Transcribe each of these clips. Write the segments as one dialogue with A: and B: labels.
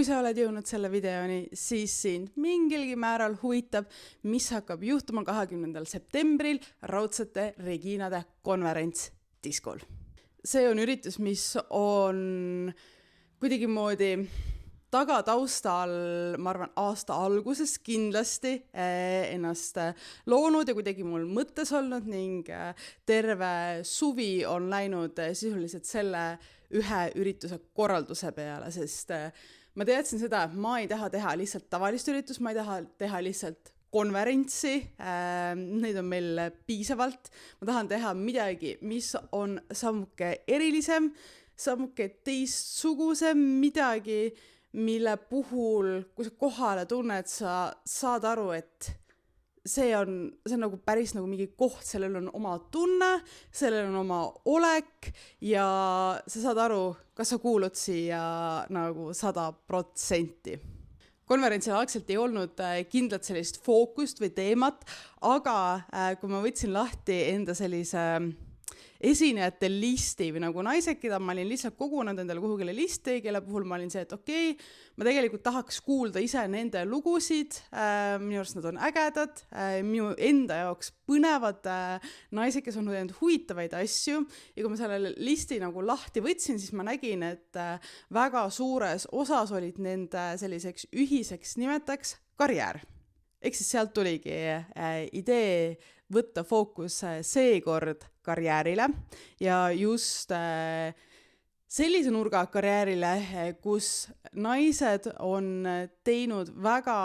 A: Kui sa oled jõudnud selle videoni, siis sind mingilgi määral huvitab, mis hakkab juhtuma 20. septembril Raudsete Reginade konverents Diskol. See on üritus, mis on kuidagimoodi tagataustal, ma arvan, aasta alguses kindlasti ennast loonud ja kuidagi mul mõttes olnud ning terve suvi on läinud sisuliselt selle ühe ürituse korralduse peale, sest ma teadsin seda, et ma ei taha teha lihtsalt tavalist üritus, ma ei taha teha lihtsalt konverentsi, neid on meil piisavalt. Ma tahan teha midagi, mis on sammuke erilisem, sammuke teistsugusem, midagi, mille puhul, kui sa kohale tunned, sa saad aru, et see on nagu päris nagu mingi koht, sellel on oma tunne, sellel on oma olek ja sa saad aru, kas sa kuulud siia nagu 100%. Konverentsil algselt ei olnud kindlat sellist fookust või teemat, aga kui ma võtsin lahti enda sellise esinejate listi või nagu naised, keda ma olin lihtsalt kogunud endale kuhugile listi, kelle puhul ma olin see, et okei, ma tegelikult tahaks kuulda ise nende lugusid, minu arust nad on ägedad, minu enda jaoks põnevad naised, kes on teinud huvitavaid asju ja kui ma selle listi nagu lahti võtsin, siis ma nägin, et väga suures osas olid nende selliseks ühiseks nimetaks karjäär. Ehk siis sealt tuligi idee võtta fookus seekord karjäärile ja just sellise nurga karjäärile, kus naised on teinud väga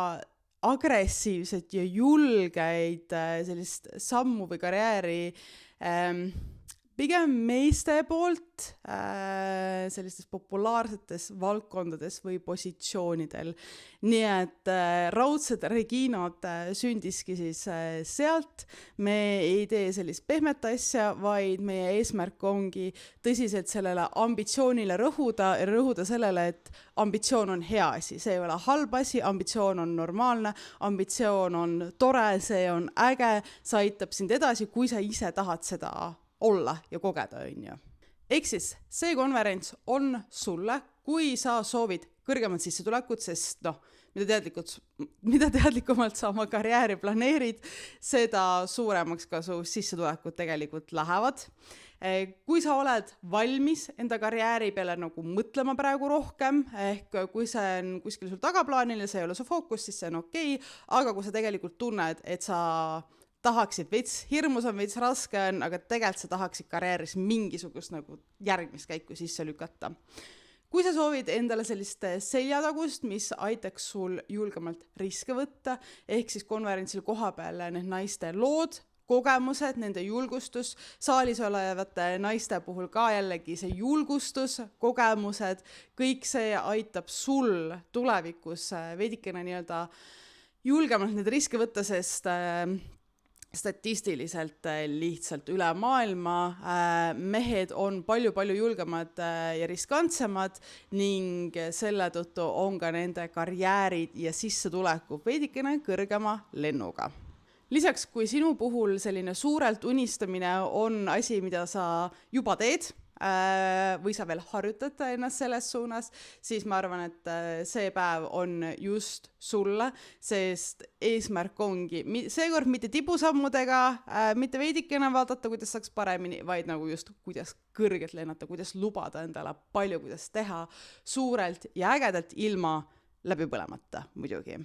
A: agressiivset ja julgeid sellist sammu või karjääri pigem meeste poolt sellistes populaarsetes valdkondades või positsioonidel. Nii et Raudsed Reginad sündiski siis sealt. Me ei tee sellist pehmet asja, vaid meie eesmärk ongi tõsiselt sellele ambitsioonile rõhuda sellele, et ambitsioon on hea asi. See ei ole halb asi, ambitsioon on normaalne, ambitsioon on tore, see on äge, see aitab sind edasi, kui sa ise tahad seda olla ja kogeda, on ju. Ehk siis see konverents on sulle, kui sa soovid kõrgemat sissetulekut, sest mida teadlikumalt sa oma karjääri planeerid, seda suuremaks ka su sissetulekud tegelikult lähevad. Kui sa oled valmis enda karjääri peale nagu mõtlema praegu rohkem, ehk kui see on kuskil sul tagaplaanil ja see ei ole su fookus, siis see on okei, aga kui sa tegelikult tunned, et sa tahaksid veits, hirmus on, veits raske on, aga tegelikult sa tahaksid karjääris mingisugust nagu järgmist käiku sisse lükata. Kui sa soovid endale sellist seljatagust, mis aitaks sul julgemalt riske võtta, ehk siis konverentsil koha peal need naiste lood, kogemused, nende julgustus, saalis olevate naiste puhul ka jällegi see julgustus, kogemused, kõik see aitab sul tulevikus veidikene nii-öelda julgemalt need riske võtta, sest statistiliselt lihtsalt üle maailma mehed on palju-palju julgemad ja riskantsemad ning selle tõttu on ka nende karjäärid ja sissetuleku veidikene kõrgema lennuga. Lisaks, kui sinu puhul selline suurelt unistamine on asi, mida sa juba teed, või sa veel harjutad ennast selles suunas, siis ma arvan, et see päev on just sulle, sest eesmärk ongi seekord mitte tibusammudega, mitte veidikene vaadata, kuidas saaks paremini, vaid nagu just kuidas kõrgelt lennata, kuidas lubada endale palju, kuidas teha suurelt ja ägedalt ilma läbi põlemata muidugi.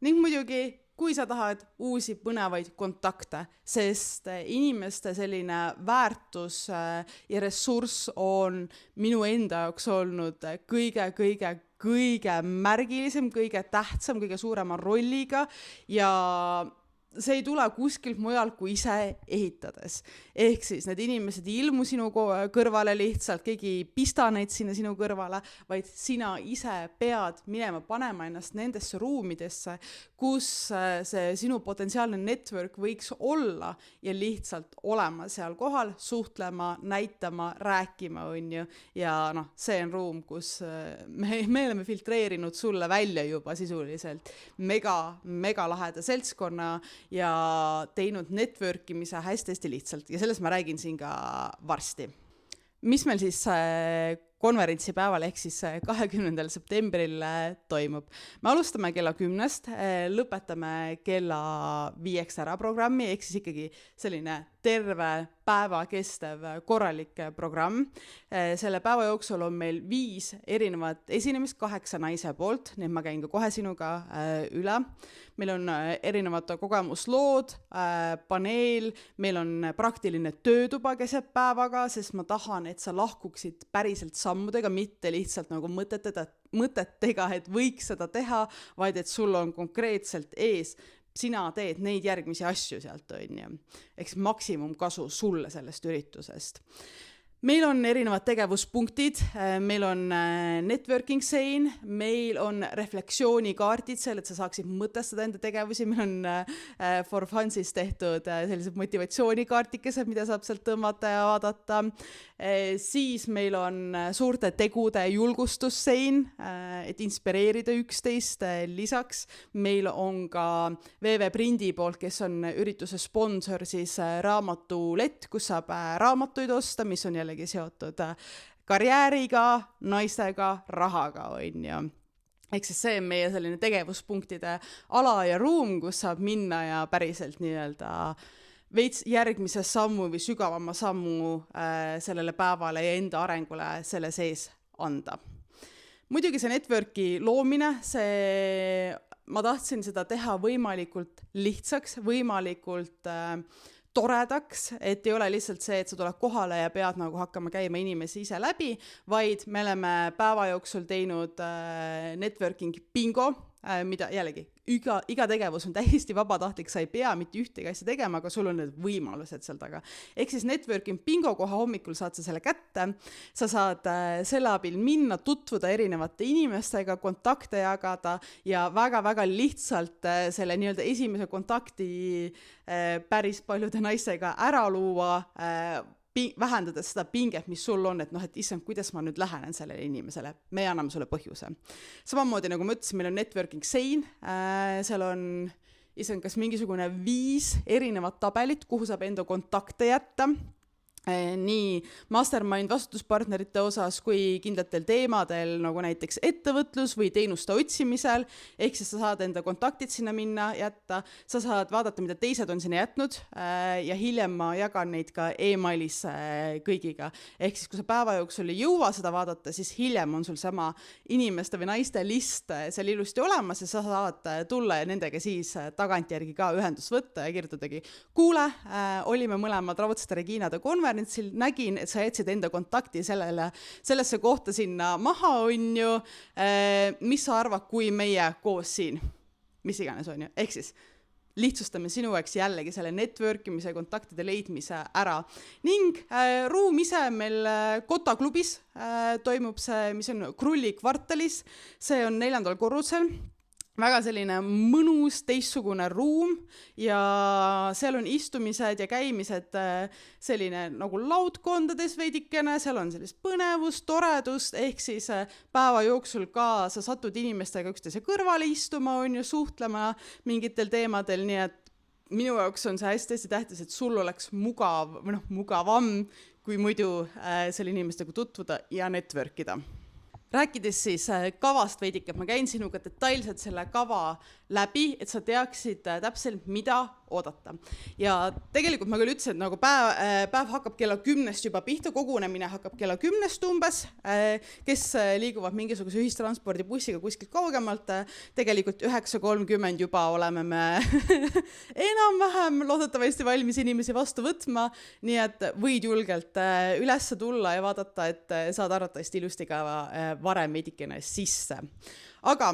A: Ning muidugi kui sa tahad uusi põnevaid kontakte, sest inimeste selline väärtus ja ressurss on minu enda jaoks olnud kõige märgilisem, kõige tähtsam, kõige suurema rolliga ja see ei tule kuskilt mujal kui ise ehitades. Ehk siis need inimesed ei ilmu sinu kõrvale lihtsalt, keegi ei pista neid sinna sinu kõrvale, vaid sina ise pead minema panema ennast nendesse ruumidesse, kus see sinu potentsiaalne network võiks olla ja lihtsalt olema seal kohal, suhtlema, näitama, rääkima, on ju. Ja see on ruum, kus me oleme filtreerinud sulle välja juba sisuliselt mega laheda seltskonna ja teinud networkimise hästi lihtsalt ja sellest ma räägin siin ka varsti. Mis meil siis konverentsipäeval ehk siis 20. septembril toimub. Me alustame kella 10, lõpetame kella 5 ära programmi, ehk siis ikkagi selline terve päeva kestev korralik programm. Selle päeva jooksul on meil 5 erinevat esinemist 8 naise poolt, nii et ma käin ka kohe sinuga üle. Meil on erinevad kogemuslood, paneel, meil on praktiline töötuba keset päevaga, sest ma tahan, et sa lahkuksid päriselt sammudega, mitte lihtsalt nagu mõtetega, et võiks seda teha, vaid et sul on konkreetselt ees sina teed neid järgmisi asju sealt, on ju. Eks maksimumkasu sulle sellest üritusest. Meil on erinevad tegevuspunktid, meil on networking sein, meil on refleksioonikaardid seal, et sa saaksid mõtestada enda tegevusi, meil on for fun'is tehtud sellised motivatsioonikaartikesed, mida saab sealt tõmmata ja vaadata. Siis meil on suurte tegude julgustussein, et inspireerida üksteist lisaks. Meil on ka VV Prindi poolt, kes on ürituse sponsor, siis raamatulett, kus saab raamatuid osta, mis on jällegi seotud karjääriga, naistega, rahaga, on ju. Ehk siis see on meie selline tegevuspunktide ala ja ruum, kus saab minna ja päriselt nii-öelda veits järgmise sammu või sügavama sammu sellele päevale ja enda arengule selle sees anda. Muidugi see networki loomine, ma tahtsin seda teha võimalikult lihtsaks, võimalikult toredaks, et ei ole lihtsalt see, et sa tuled kohale ja pead nagu hakkama käima inimesi ise läbi, vaid me oleme päeva jooksul teinud networking bingo, mida jällegi iga tegevus on täiesti vabatahtlik, sa ei pea mitte ühtegi asja tegema, aga sul on need võimalused seal taga. Ehk siis networking bingo koha hommikul saad sa selle kätte, sa saad selle abil minna, tutvuda erinevate inimestega, kontakte jagada ja väga-väga lihtsalt selle nii-öelda esimese kontakti päris paljude naistega ära luua, vähendades seda pinget, mis sul on, et et issand, kuidas ma nüüd lähenen sellele inimesele. Me anname sulle põhjuse. Samamoodi, nagu ma ütlesin, meil on networking sein, seal on kas mingisugune 5 erinevat tabelit, kuhu saab enda kontakte jätta. Nii mastermind vastutuspartnerite osas kui kindlatel teemadel, nagu näiteks ettevõtlus või teenuste otsimisel, ehk siis sa saad enda kontaktid sinna minna jätta, sa saad vaadata, mida teised on sinna jätnud ja hiljem ma jagan neid ka e-mailis kõigiga. Ehk siis, kui sa päeva jooksul ei jõua seda vaadata, siis hiljem on sul sama inimeste või naiste list seal ilusti olemas ja sa saad tulla ja nendega siis tagantjärgi ka ühendust võtta ja kirjutadagi, kuule, olime mõlemad Raudsete Reginade konverentsil, nägin, et sa jätsid enda kontakti sellesse kohta sinna maha, on ju, mis sa arvad, kui meie koos siin, mis iganes on ju, ehk siis lihtsustame sinu jaoks jällegi selle networkimise, kontaktide leidmise ära. Ning ruum ise meil Kota klubis toimub see, mis on Krulli kvartalis, see on 4. korrusel. Väga selline mõnus teistsugune ruum ja seal on istumised ja käimised selline nagu laudkondades veidikene, seal on sellist põnevust, toredust, ehk siis päeva jooksul ka sa satud inimestega üksteise kõrvale istuma, on ju, suhtlema mingitel teemadel, nii et minu jaoks on see hästi tähtis, et sul oleks mugavam kui muidu selle inimestega tutvuda ja networkida. Rääkides siis kavast veidike, ma käin sinuga detailselt selle kava läbi, et sa teaksid täpselt, mida oodata. Ja tegelikult ma küll ütlesin, et nagu päev hakkab kella 10 juba pihta, kogunemine hakkab kella 10 umbes, kes liiguvad mingisuguse ühistranspordi bussiga kuskilt kaugemalt, tegelikult 9:30 juba oleme me enam-vähem loodetavasti valmis inimesi vastu võtma, nii et võid julgelt üles tulla ja vaadata, et saad arvatavasti ilusti ka varem veidikene sisse. Aga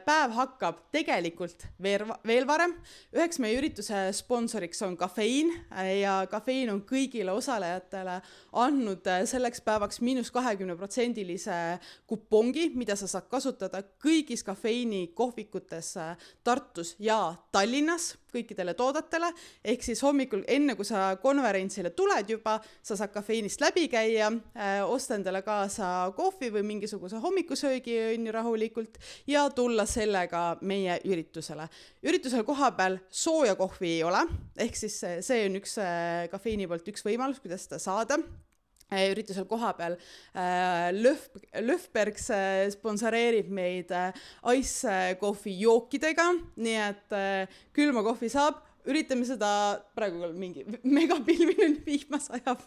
A: päev hakkab tegelikult veel varem. Üheks meie ürituse sponsoriks on Kafeiin ja Kafeiin on kõigile osalejatele andnud selleks päevaks -20% kupongi, mida sa saad kasutada kõigis Kafeiini kohvikutes Tartus ja Tallinnas kõikidele toodetele, ehk siis hommikul enne, kui sa konverentsile tuled juba, sa saad Kafeiinist läbi käia, osta endale kaasa kohvi või mingisuguse hommikusöögi õnni rahulikult ja tulla sellega meie üritusele. Üritusel koha peal sooja kohvi ei ole, ehk siis see on üks Kafeiini poolt üks võimalus, kuidas seda saada. üritusel koha peal. Löfbergs sponsoreerib meid ice kohvi jookidega, nii et külma kohvi saab. Üritame seda, praegu mingi megapilviline vihmas ajab,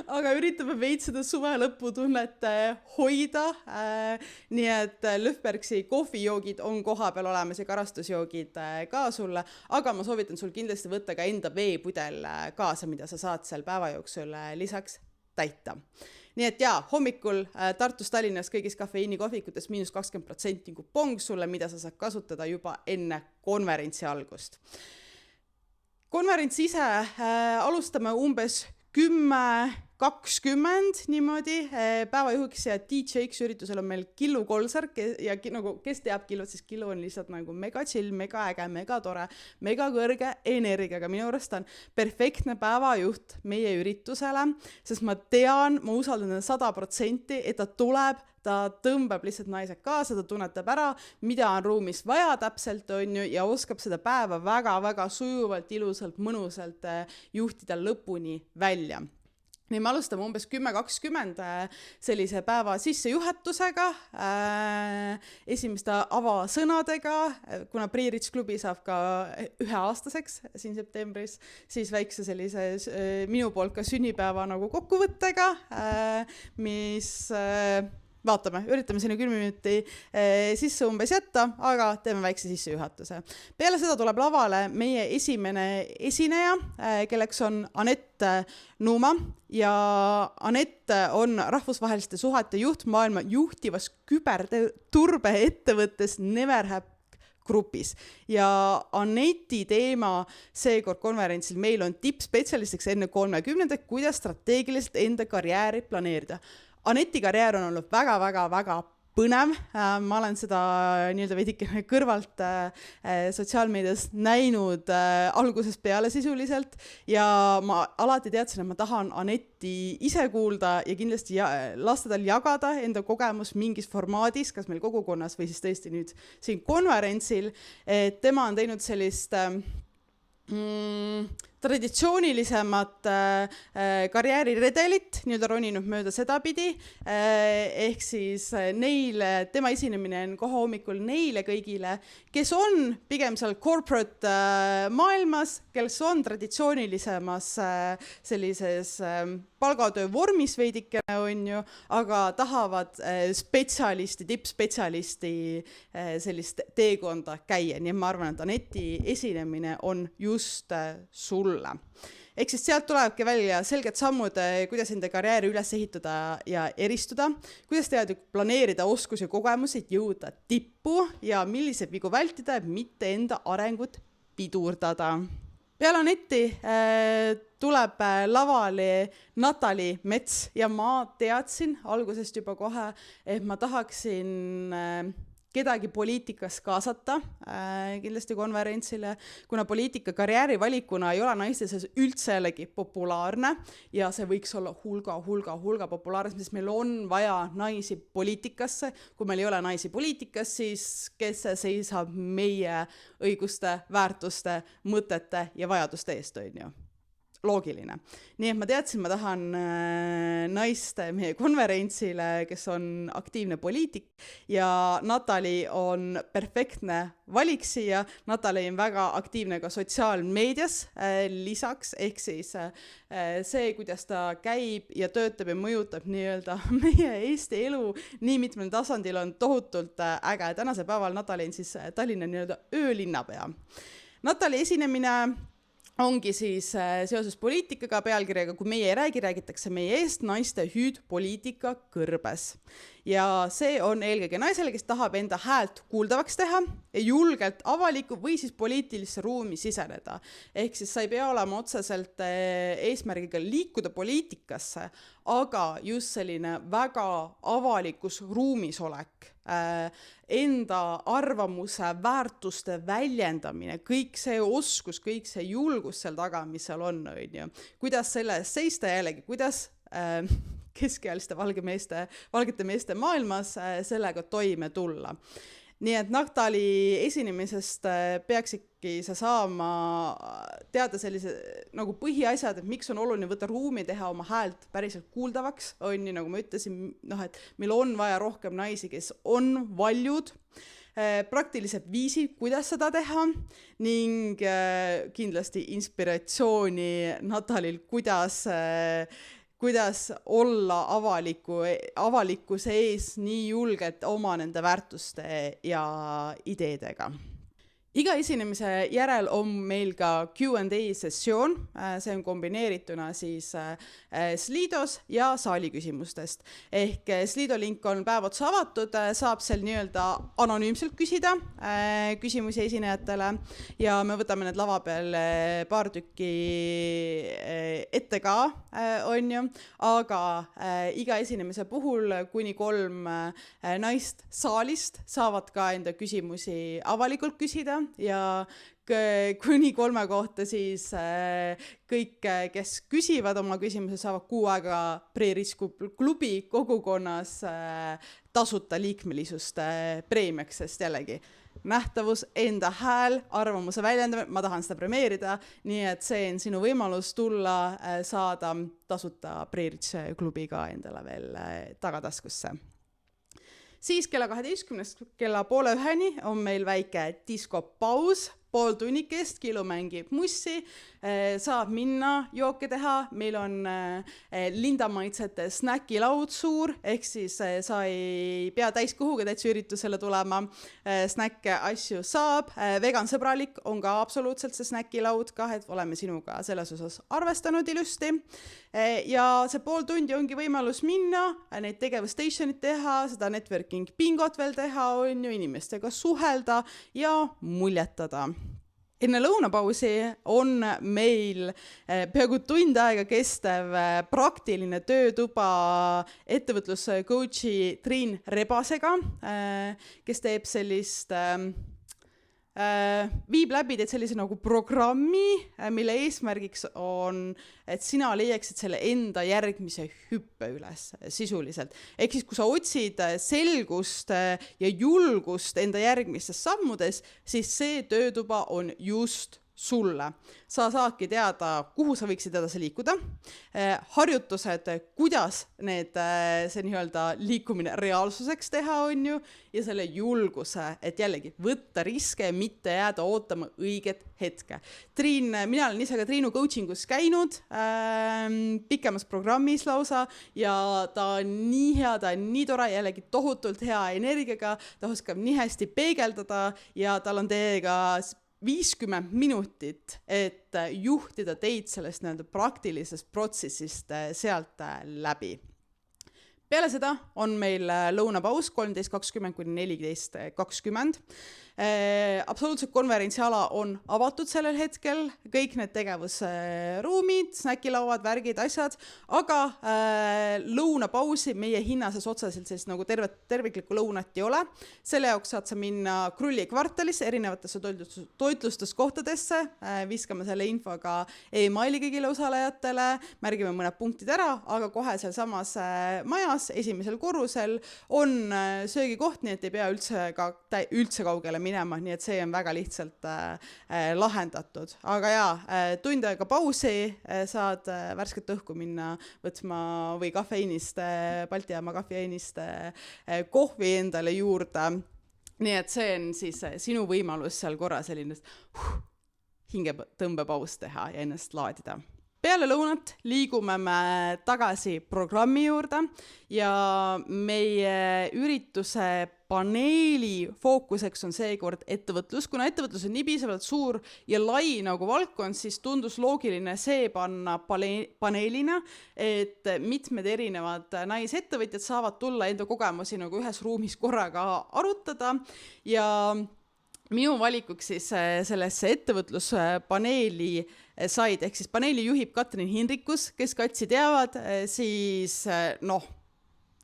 A: aga üritame veid seda suve lõputunnet hoida. Nii et Löfbergsi kohvijoogid on koha peal olemas ja karastusjoogid ka sulle, aga ma soovitan sul kindlasti võtta ka enda veepudel kaasa, mida sa saad seal päeva jooksul lisaks täita. Nii et hommikul Tartus, Tallinnas kõigis kafeiini kohvikutes -20% kupong sulle, mida sa saad kasutada juba enne konverentsi algust. Konverents ise alustame umbes 10:20 niimoodi. Päevajuhiks ja DJ-ks üritusel on meil Killu Kolsar ja nagu, kes teab Killut, siis Killu on lihtsalt nagu mega chill, mega äge, mega tore, mega kõrge energiaga. Minu arust on perfektne päevajuht meie üritusele, sest ma tean, ma usaldan 100%, et ta tuleb, ta tõmbab lihtsalt naised kaasa, ta tunnetab ära, mida on ruumis vaja täpselt, on ju, ja oskab seda päeva väga-väga sujuvalt, ilusalt, mõnusalt juhtida lõpuni välja. Nii me alustame umbes 10:20 sellise päeva sissejuhatusega, esimeste avasõnadega, kuna Pre-Rich klubi saab ka 1 aastaseks siin septembris, siis väikse sellise minu poolt ka sünnipäeva nagu kokkuvõttega, mis vaatame, üritame sinna 10 minuti sisse umbes jätta, aga teeme väikse sissejuhatuse. Peale seda tuleb lavale meie esimene esineja, kelleks on Anette Nuuma, ja Anette on rahvusvaheliste suhete juht maailma juhtivas küberturbeettevõttes Neverhack grupis. Ja Aneti teema seekord konverentsil meil on tippspetsialistiks enne 30, kuidas strateegiliselt enda karjääri planeerida. Aneti karjäär on olnud väga-väga-väga põnev. Ma olen seda nii-öelda veidike kõrvalt sotsiaalmeedias näinud algusest peale sisuliselt ja ma alati teadsin, et ma tahan Aneti ise kuulda ja kindlasti lasta tal jagada enda kogemus mingis formaadis, kas meil kogukonnas või siis tõesti nüüd siin konverentsil. Tema on teinud sellist traditsioonilisemat karjääriredelit, nii-öelda roninud mööda sedapidi, ehk siis neile, tema esinemine on kohe hommikul neile kõigile, kes on pigem seal corporate maailmas, kes on traditsioonilisemas sellises palgatöö vormis veidikene on ju, aga tahavad spetsialisti, tippspetsialisti sellist teekonda käia, nii ma arvan, et Aneti esinemine on just sulle. Ehk siis sealt tulebki välja selged sammud, kuidas enda karjääri üles ehitada ja eristuda, kuidas planeerida oskusi ja kogemusi, jõuda tippu ja milliseid vigu vältida, et mitte enda arengut pidurdada. Peale Aneti tuleb lavale Natali Mets ja ma teadsin algusest juba kohe, et ma tahaksin kedagi poliitikas kaasata kindlasti konverentsile, kuna poliitika karjääri valikuna ei ole naiste seas üldse jällegi populaarne ja see võiks olla hulga populaarne, sest meil on vaja naisi poliitikasse. Kui meil ei ole naisi poliitikas, siis kes seisab meie õiguste, väärtuste, mõtete ja vajaduste eest, on ju. Loogiline. Nii et ma teadsin, ma tahan naist meie konverentsile, kes on aktiivne poliitik ja Natali on perfektne valik siia. Natali on väga aktiivne ka sotsiaalmeedias lisaks, ehk siis see, kuidas ta käib ja töötab ja mõjutab nii-öelda meie Eesti elu nii mitmel tasandil on tohutult äge. Tänase päeval Natali on siis Tallinna nii-öelda öölinnapea. Natali esinemine ongi siis seoses poliitikaga pealkirjaga, kui meie ei räägi, räägitakse meie eest, naiste hüüd poliitika kõrbes. Ja see on eelkõige naisele, kes tahab enda häält kuuldavaks teha ja julgelt avaliku või siis poliitilisse ruumi siseneda. Ehk siis sa ei pea olema otseselt eesmärgiga liikuda poliitikasse, aga just selline väga avalikus ruumis olek, enda arvamuse, väärtuste väljendamine, kõik see oskus, kõik see julgus seal taga, mis seal on, ju. Kuidas selle seista jällegi, kuidas keskealiste valgete meeste maailmas sellega toime tulla. nii et Nahtali esinemisest peaksidki sa saama teada sellise nagu põhiasjad, et miks on oluline võtta ruumi, teha oma häält päriselt kuuldavaks, on nii, nagu ma ütlesin, et meil on vaja rohkem naisi, kes on valjud, praktilised viisid, kuidas seda teha ning kindlasti inspiratsiooni Natalil, kuidas olla avalikkuse ees nii julgelt oma nende väärtuste ja ideedega. Iga esinemise järel on meil ka Q&A sessioon, see on kombineerituna siis Slidos ja saali küsimustest. Ehk Slido link on päev otsa avatud, saab seal nii-öelda anonüümselt küsida küsimusi esinejatele ja me võtame need lava peal paar tükki ette ka, on ju, aga iga esinemise puhul kuni 3 naist saalist saavad ka enda küsimusi avalikult küsida ja kuni 3 kohta siis kõik, kes küsivad oma küsimuse, saavad 6 aega Pre-Risk klubi kogukonnas tasuta liikmelisust preemiaks, sest jällegi nähtavus, enda hääl, arvamuse väljendamine, ma tahan seda premeerida, nii et see on sinu võimalus tulla, saada tasuta Pre-Risk klubi ka endale veel tagataskusse. Siis kella 12 kella 12:30 on meil väike diskopaus, pool tunnikest, Kilu mängib mussi, saab minna jooke teha, meil on lindamaitsete snäkilaud suur, ehk siis sa ei pea täiskõhuga täitsa üritusele tulema, snäkke asju saab, vegansõbralik on ka absoluutselt see snäkilaud ka, et oleme sinuga selles osas arvestanud ilusti ja see pool tundi ongi võimalus minna, neid tegevusstationit teha, seda networking bingot veel teha, on ju, inimestega suhelda ja muljetada. Enne lõunapausi on meil peaaegu tund aega kestev praktiline töötuba ettevõtluscoachi Triin Rebasega, kes teeb sellist, viib läbi teed sellise nagu programmi, mille eesmärgiks on, et sina leiaksid selle enda järgmise hüppe üles sisuliselt. Ehk siis, kui sa otsid selgust ja julgust enda järgmistes sammudes, siis see töötuba on just sulle. Sa saadki teada, kuhu sa võiksid edasi liikuda, harjutused, kuidas see nii-öelda liikumine reaalsuseks teha, on ju, ja selle julguse, et jällegi võtta riske ja mitte jääda ootama õiget hetke. Triin, mina olen ise ka Triinu coachingus käinud, pikemas programmis lausa, ja ta on nii hea, ta on nii tore, jällegi tohutult hea energiaga, ta oskab nii hästi peegeldada ja tal on teiega 50 minutit, et juhtida teid sellest praktilisest protsessist sealt läbi. Peale seda on meil lõunapaus 13.20 kuni 14.20. Absoluutselt konverentsiala on avatud sellel hetkel, kõik need tegevusruumid, snäkilauad, värgid, asjad, aga lõunapausi meie hinnases otseselt sellist nagu terviklikku lõunat ei ole. Selle jaoks saad sa minna Krulli kvartalis erinevatesse toitlustuskohtadesse, viskame selle info ka e-maili kõigile osalejatele, märgime mõned punktid ära, aga kohe seal samas majas esimesel korrusel on söögikoht, nii et ei pea üldse kaugele minema, nii et see on väga lihtsalt lahendatud. Aga tund aega pausi, saad värsket õhku minna võtma või kafeiinist, Balti jaama kafeiinist kohvi endale juurde. Nii et see on siis sinu võimalus seal korra selline hingetõmbepaus teha ja ennast laadida. Peale lõunat liigume me tagasi programmi juurde ja meie ürituse paneeli fookuseks on seekord ettevõtlus. Kuna ettevõtlus on nii piisavalt suur ja lai nagu valdkond, siis tundus loogiline see panna paneelina, et mitmed erinevad naisettevõtjad saavad tulla enda kogemusi nagu ühes ruumis korraga arutada ja minu valikuks siis sellesse ettevõtluspaneeli said, ehk siis paneeli juhib Katrin Hinrikus, kes Katsi teavad, siis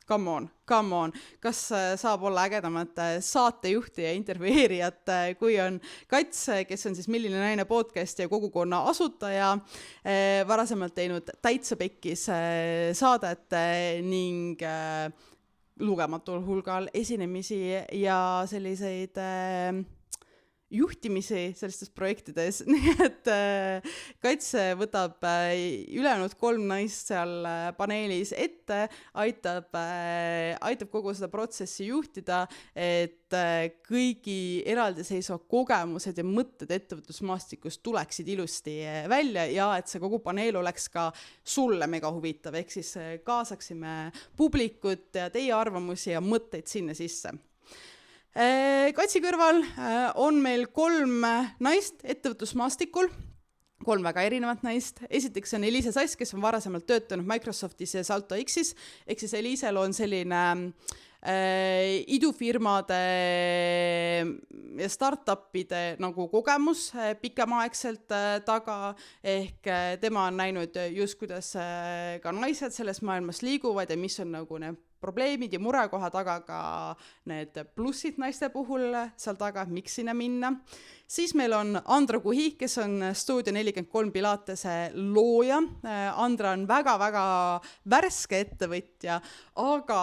A: come on, kas saab olla ägedamat saatejuhti ja intervjueerijat, kui on Kats, kes on siis Milline naine podcast ja kogukonna asutaja, varasemalt teinud Täitsa pekkis saadet ning lugematul hulgal esinemisi ja selliseid juhtimisi sellistes projektides, nii et Kats võtab ülejäänud 3 naist seal paneelis ette, aitab kogu seda protsessi juhtida, et kõigi eraldiseisva kogemused ja mõtted ettevõtlusmaastikust tuleksid ilusti välja ja et see kogu paneel oleks ka sulle mega huvitav, ehk siis kaasaksime publikut ja teie arvamusi ja mõtteid sinna sisse. Katsi kõrval on meil 3 naist ettevõtlusmaastikul, 3 väga erinevat naist. Esiteks on Eliise Sass, kes on varasemalt töötanud Microsoftis ja Salto X-is, ehk siis Eliisel on selline idufirmade ja startupide nagu kogemus pikemaaegselt taga, ehk tema on näinud just, kuidas ka naised selles maailmas liiguvad ja mis on nagu need probleemid ja murekohad, aga ka need plussid naiste puhul seal taga, miks sinna minna. Siis meil on Andra Kuhi, kes on Studio 43 Pilatese looja. Andra on väga-väga värske ettevõtja, aga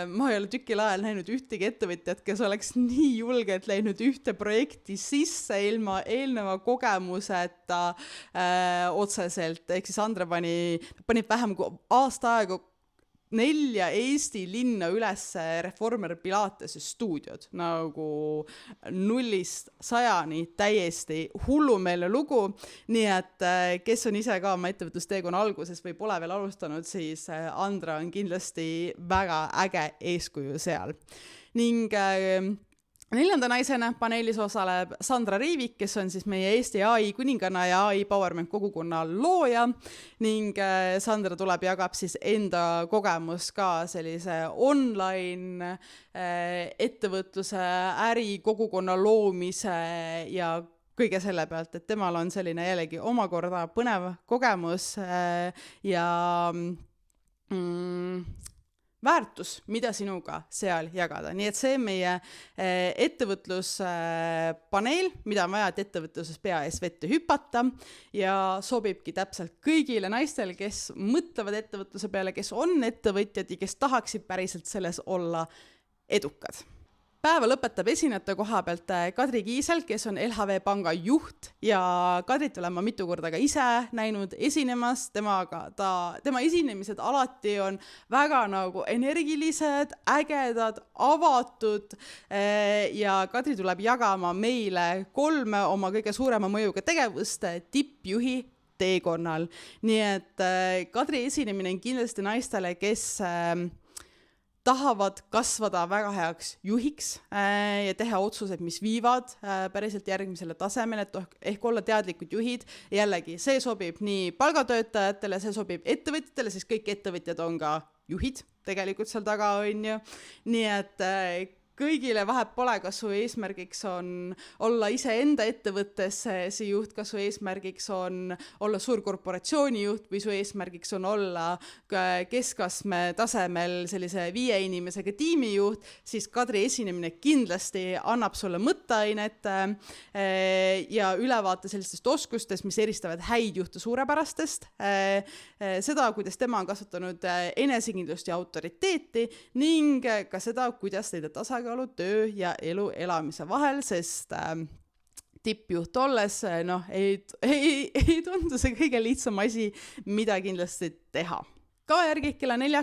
A: ma ei ole tükil ajal näinud ühtegi ettevõtjat, kes oleks nii julgelt läinud ühte projekti sisse ilma eelneva kogemuseta otseselt. Ehk siis Andra pani vähem kui aasta aega 4 Eesti linna üles Reformer Pilatese stuudiod, nagu 0-100 täiesti hullumeelne lugu, nii et kes on ise ka oma ettevõtlusteekonna alguses või pole veel alustanud, siis Andra on kindlasti väga äge eeskuju seal. Ning 4. naisena paneelis osaleb Sandra Riivik, kes on siis meie Eesti AI kuninganna ja AI Powerment kogukonna looja, ning Sandra tuleb jagab siis enda kogemus ka sellise online ettevõtluse, äri, kogukonna loomise ja kõige selle pealt, et temal on selline jällegi omakorda põnev kogemus ja väärtus, mida sinuga seal jagada. Nii et see meie ettevõtluspaneel, mida on vaja, et ettevõtluses pea ees vette hüpata ja sobibki täpselt kõigile naistele, kes mõtlevad ettevõtluse peale, kes on ettevõtjad ja kes tahaksid päriselt selles olla edukad. Päeva lõpetab esinejate koha pealt Kadri Kiisel, kes on LHV Panga juht ja Kadrit olen ma mitu korda ka ise näinud esinemas. Tema esinemised alati on väga nagu energilised, ägedad, avatud ja Kadri tuleb jagama meile 3 oma kõige suurema mõjuga tegevust tippjuhi teekonnal. Nii et Kadri esinemine on kindlasti naistele, kes tahavad kasvada väga heaks juhiks ja teha otsused, mis viivad päriselt järgmisele tasemele, et ehk olla teadlikud juhid. Jällegi, see sobib nii palgatöötajatele, see sobib ettevõtjatele, siis kõik ettevõtjad on ka juhid tegelikult seal taga on ju. Nii et kõigile vahet pole, kas su eesmärgiks on olla ise enda ettevõttes see juht, kas su eesmärgiks on olla suur korporatsiooni juht või su eesmärgiks on olla keskastme tasemel sellise 5 inimesega tiimi juht, siis Kadri esinemine kindlasti annab sulle mõtteainet ja ülevaate sellistest oskustest, mis eristavad häid juhte suurepärastest. Seda, kuidas tema on kasvatanud enesekindlust ja autoriteeti ning ka seda, kuidas leida tasakaalu töö ja elu elamise vahel, sest tippjuht olles ei tundu see kõige lihtsam asi, mida kindlasti teha. Ka järgi kella 4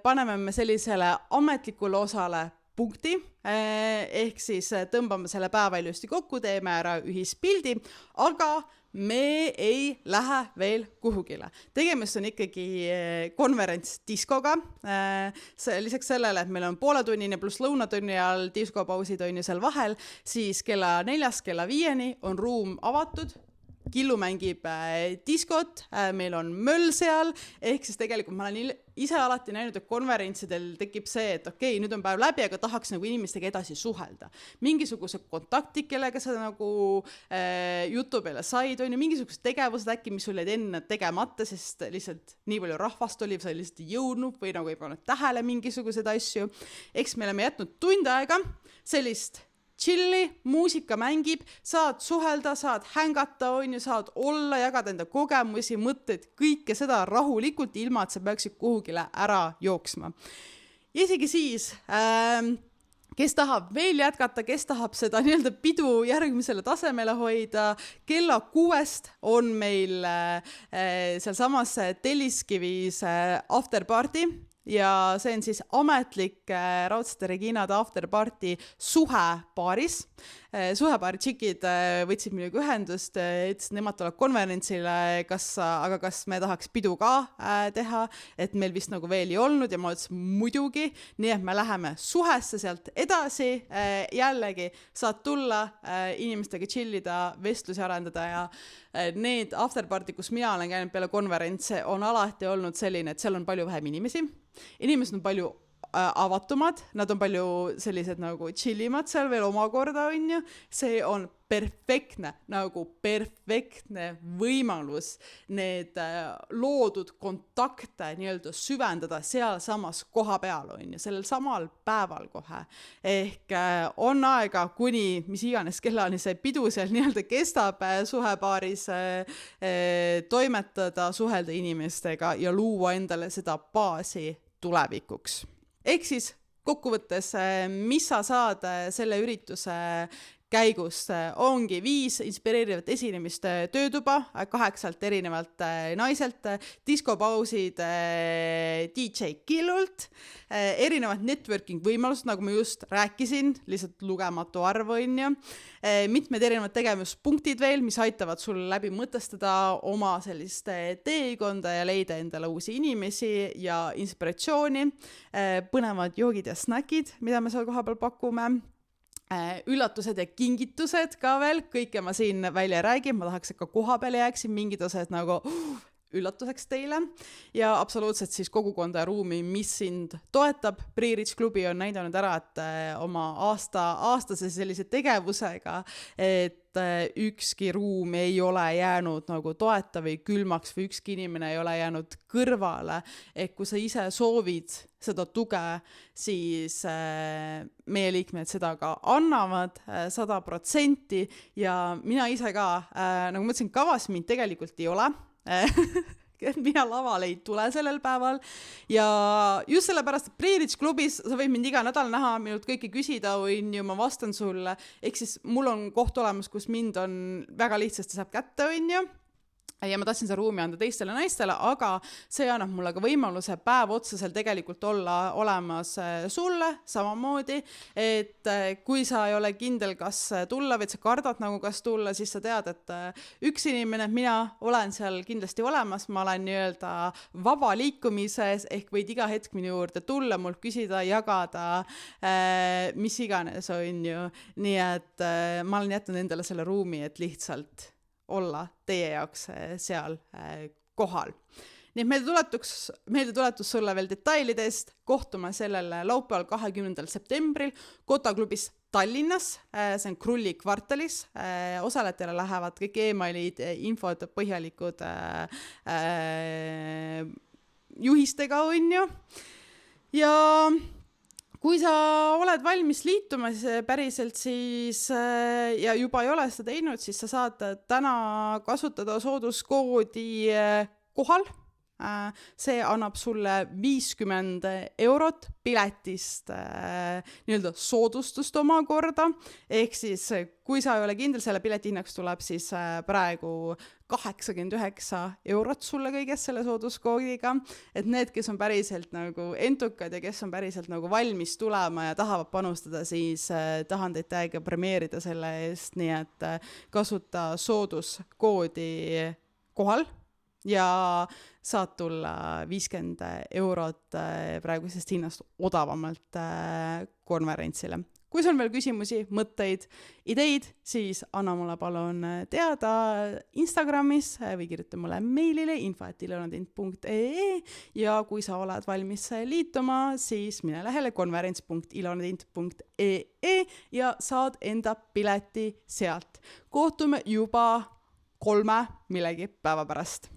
A: paneme me sellisele ametlikule osale punkti, ehk siis tõmbame selle päeva ilusti kokku, teeme ära ühispildi, aga me ei lähe veel kuhugile. Tegemist on ikkagi konverents diskoga. Lisaks sellele, et meil on pooletunnine pluss lõunatunni all diskopausid on ju seal vahel, siis kella 4 kella 5 on ruum avatud. Killu mängib diskot, meil on möll seal, ehk siis tegelikult ma olen ise alati näinud, et konverentsidel tekib see, et okei, nüüd on päev läbi, aga tahaks nagu inimestega edasi suhelda. Mingisuguse kontaktid, kellega sa nagu jutu peale said, on ju mingisugused tegevused äkki, mis sul jäid enne tegemata, sest lihtsalt nii palju rahvast oli, sa lihtsalt ei jõudnud või nagu ei pannud tähele mingisugused asju. Eks me oleme jätnud tund aega sellist chilli, muusika mängib, saad suhelda, saad hängata, saad olla, jagada enda kogemusi, mõtteid, kõike seda rahulikult, ilma et sa peaksid kuhugile ära jooksma. ja isegi siis kes tahab veel jätkata, kes tahab seda nii-öelda pidu järgmisele tasemele hoida, kella 6 on meil sealsamas Telliskivis afterparty ja see on siis ametlik Raudsete Reginade afterparty suhepaaris. Suhepaari tšikid võtsid minuga ühendust, ütlesid, nemad tulevad konverentsile, aga kas me tahaks pidu ka teha, et meil vist nagu veel ei olnud ja ma ütlesin muidugi, nii et me läheme suhesse sealt edasi, jällegi saad tulla inimestega chillida, vestlusi arendada ja need afterparty, kus mina olen käinud peale konverentse, on alati olnud selline, et seal on palju vähem inimesed on palju avatumad, nad on palju sellised nagu chillimad seal veel omakorda on ju, see on perfektne võimalus need loodud kontakte nii-öelda süvendada seal samas koha peal on ju, sellel samal päeval kohe. Ehk on aega kuni mis iganes kellani see pidu seal nii-öelda kestab suhepaaris toimetada, suhelda inimestega ja luua endale seda baasi tulevikuks. Ehk siis kokkuvõttes, mis sa saad selle ürituse käigus, ongi 5 inspireerivat esinemist töötuba, 8 erinevalt naiselt, diskopausid DJ Killult, erinevad networking võimalused, nagu ma just rääkisin, lihtsalt lugematu arv on ju, mitmed erinevad tegevuspunktid veel, mis aitavad sul läbi mõtestada oma sellist teekonda ja leida endale uusi inimesi ja inspiratsiooni, põnevad joogid ja snäkid, mida me seal koha peal pakume, üllatused ja kingitused ka veel, kõike ma siin välja räägin, ma tahaks, et ka koha peale jääksin mingid osad nagu üllatuseks teile ja absoluutselt siis kogukonda ja ruumi, mis sind toetab. Pre-Rich klubi on näidanud ära, et oma aastase sellise tegevusega, et ükski ruum ei ole jäänud nagu toeta või külmaks või ükski inimene ei ole jäänud kõrvale. Ehk kui sa ise soovid seda tuge, siis meie liikmed seda ka annavad 100% ja mina ise ka, nagu ma ütlesin, kavas mind tegelikult ei ole. Mina lavale ei tule sellel päeval ja just sellepärast, et Pre-Rich klubis sa võid mind iga nädal näha, minult kõike küsida on ju, ma vastan sulle, ehk siis mul on koht olemas, kus mind on väga lihtsasti saab kätte on ju ja ma tahtsin seda ruumi anda teistele naistele, aga see annab mulle ka võimaluse päev otsa seal tegelikult olla olemas sulle samamoodi, et kui sa ei ole kindel, kas tulla või sa kardad nagu kas tulla, siis sa tead, et üks inimene, mina olen seal kindlasti olemas, ma olen nii-öelda vaba liikumises, ehk võid iga hetk minu juurde tulla, mult küsida, jagada, mis iganes on ju, nii et ma olen jätnud endale selle ruumi, et lihtsalt olla teie jaoks seal kohal. Nii et meeldetuletus sulle veel detailidest, kohtume sellel laupäeval 20. septembril Kota klubis Tallinnas, see on Krulli kvartalis, osalejatele lähevad kõik emailid, infod, põhjalikud juhistega on ju ja kui sa oled valmis liituma päriselt siis, ja juba ei ole seda teinud, siis sa saad täna kasutada sooduskoodi kohal. See annab sulle 50 € piletist nii-öelda soodustust omakorda. Ehk siis, kui sa ei ole kindel, selle pileti hinnaks tuleb siis praegu 89 € sulle kõigest selle sooduskoodiga. Et need, kes on päriselt nagu entukad ja kes on päriselt nagu valmis tulema ja tahavad panustada, siis tahan teid täiega premeerida selle eest, nii et kasuta sooduskoodi kohal ja saad tulla 50 € praegusest hinnast odavamalt konverentsile. Kui sul on veel küsimusi, mõtteid, ideid, siis anna mulle palun teada Instagramis või kirjuta mulle meilile info@ilonatint.ee ja kui sa oled valmis liituma, siis mine lehele konverents.ilonatint.ee ja saad enda pileti sealt. Kohtume juba 3 millegi päeva pärast.